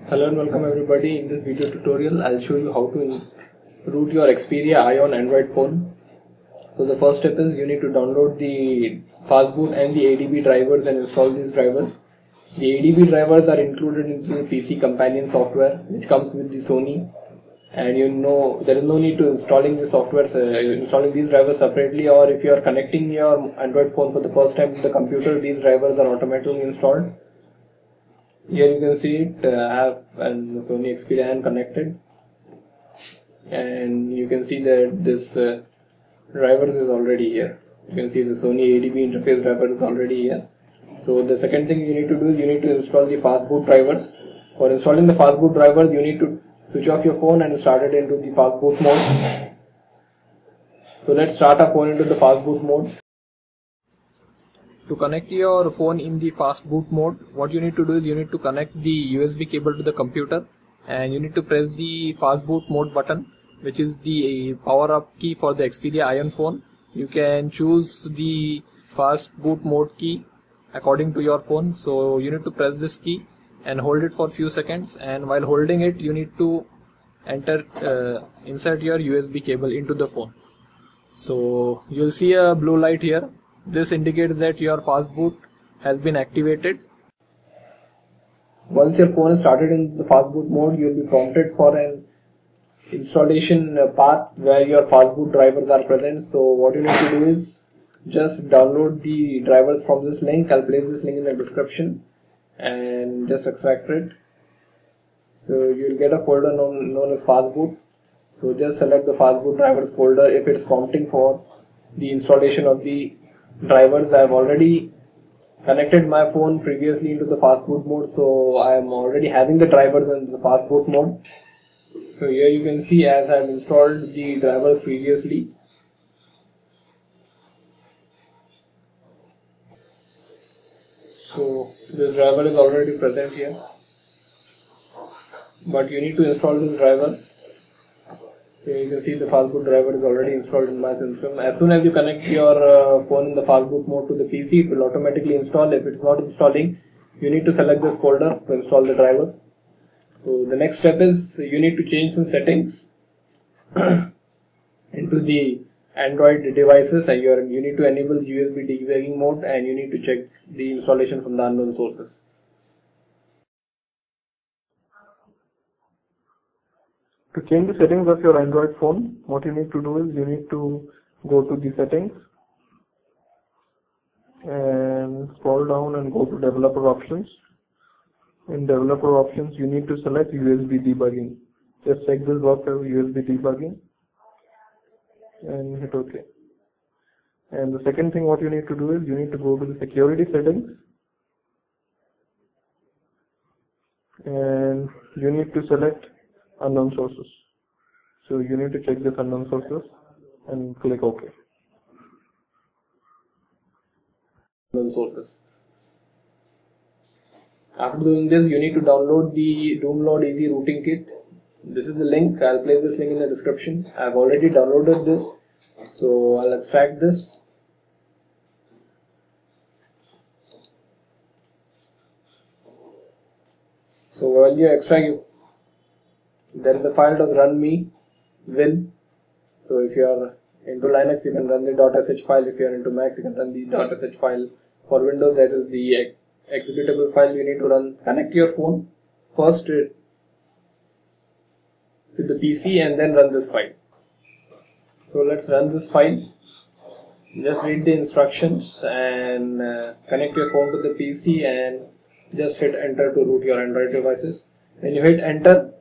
Hello and welcome everybody. In this video tutorial I'll show you how to root your Xperia Ion Android phone. So the first step is you need to download the fastboot and the ADB drivers and install these drivers. The ADB drivers are included into the PC companion software which comes with the Sony, and there is no need to installing the software, installing these drivers separately, or if you are connecting your Android phone for the first time to the computer, these drivers are automatically installed. Here you can see it, I have a Sony Xperia connected, and you can see that this drivers is already here. You can see the Sony ADB interface driver is already here. So the second thing you need to do is you need to install the fastboot drivers. For installing the fastboot drivers, you need to switch off your phone and start it into the fastboot mode. So let's start our phone into the fastboot mode. To connect your phone in the fastboot mode, what you need to do is you need to connect the USB cable to the computer, and you need to press the fastboot mode button, which is the power up key for the Xperia Ion phone. You can choose the fastboot mode key according to your phone. So you need to press this key and hold it for a few seconds, and while holding it you need to insert your USB cable into the phone. So you'll see a blue light here. This indicates that your fastboot has been activated. Once your phone is started in the fastboot mode, you will be prompted for an installation path where your fastboot drivers are present. So what you need to do is just download the drivers from this link. I'll place this link in the description and just extract it. So you'll get a folder known as fastboot. So just select the fastboot drivers folder if it's prompting for the installation of the drivers. I have already connected my phone previously into the fastboot mode, so I am already having the drivers in the fastboot mode. So here you can see as I have installed the drivers previously. So this driver is already present here, but you need to install this driver. Here you can see the fastboot driver is already installed in my system. As soon as you connect your phone in the fastboot mode to the PC, it will automatically install. If it's not installing, you need to select this folder to install the driver. So the next step is you need to change some settings into the Android devices, and you need to enable USB debugging mode, and you need to check the installation from the unknown sources. To change the settings of your Android phone, what you need to do is you need to go to the settings and scroll down and go to developer options. In developer options, you need to select USB debugging. Just check this box as USB debugging and hit OK. And the second thing what you need to do is you need to go to the security settings, and you need to select unknown sources. So you need to check this unknown sources and click OK. Unknown sources. After doing this, you need to download the Doomload Easy Rooting Kit. This is the link. I'll place this link in the description. I've already downloaded this, so I'll extract this. So while you extract, there is a file does run me win. So if you are into Linux, you can run the .sh file. If you are into Mac, you can run the .sh file. For Windows, that is the executable file you need to run. Connect your phone first to the PC and then run this file. So let's run this file. Just read the instructions and connect your phone to the PC and just hit enter to root your Android devices. When you hit enter,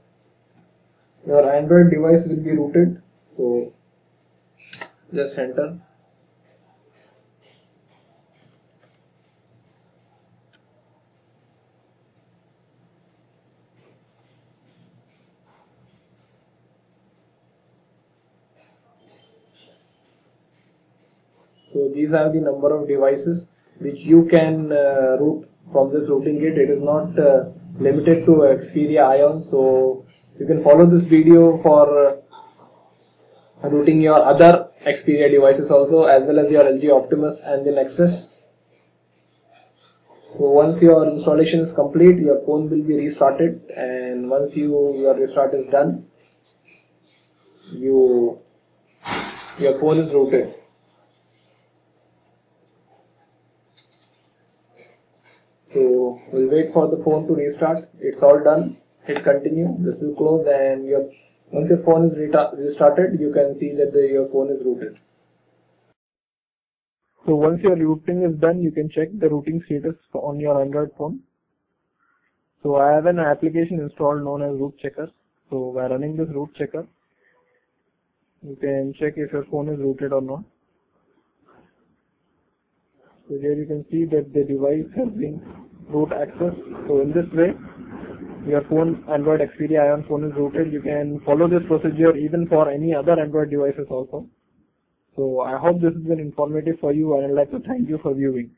your Android device will be rooted. So just enter. So these are the number of devices which you can root from this rooting kit. It is not limited to Xperia Ion, so you can follow this video for rooting your other Xperia devices also, as well as your LG Optimus and the Nexus. So once your installation is complete, your phone will be restarted, and once your restart is done, your phone is rooted. So we'll wait for the phone to restart. It's all done. Hit continue. This will close, and once your phone is restarted, you can see that your phone is rooted. So once your rooting is done, you can check the rooting status on your Android phone. So I have an application installed known as Root Checker. So by running this Root Checker, you can check if your phone is rooted or not. So here you can see that the device has been root access. So in this way, your phone, Android Xperia Ion phone, is rooted. You can follow this procedure even for any other Android devices also. So I hope this has been informative for you, and I'd like to thank you for viewing.